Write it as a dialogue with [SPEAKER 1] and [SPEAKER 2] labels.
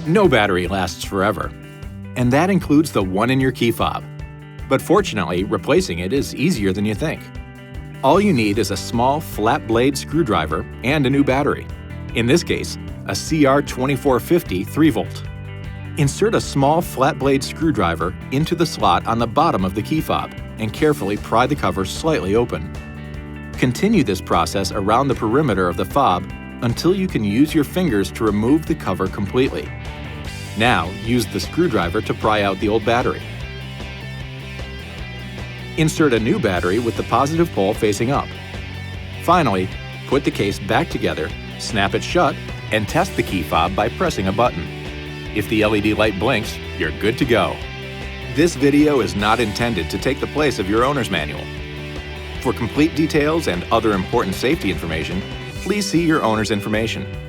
[SPEAKER 1] No battery lasts forever, and that includes the one in your key fob. But fortunately, replacing it is easier than you think. All you need is a small flat blade screwdriver and a new battery. In this case, a CR2450 3-volt. Insert a small flat blade screwdriver into the slot on the bottom of the key fob and carefully pry the cover slightly open. Continue this process around the perimeter of the fob until you can use your fingers to remove the cover completely. Now, use the screwdriver to pry out the old battery. Insert a new battery with the positive pole facing up. Finally, put the case back together, snap it shut, and test the key fob by pressing a button. If the LED light blinks, you're good to go. This video is not intended to take the place of your owner's manual. For complete details and other important safety information, please see your owner's information.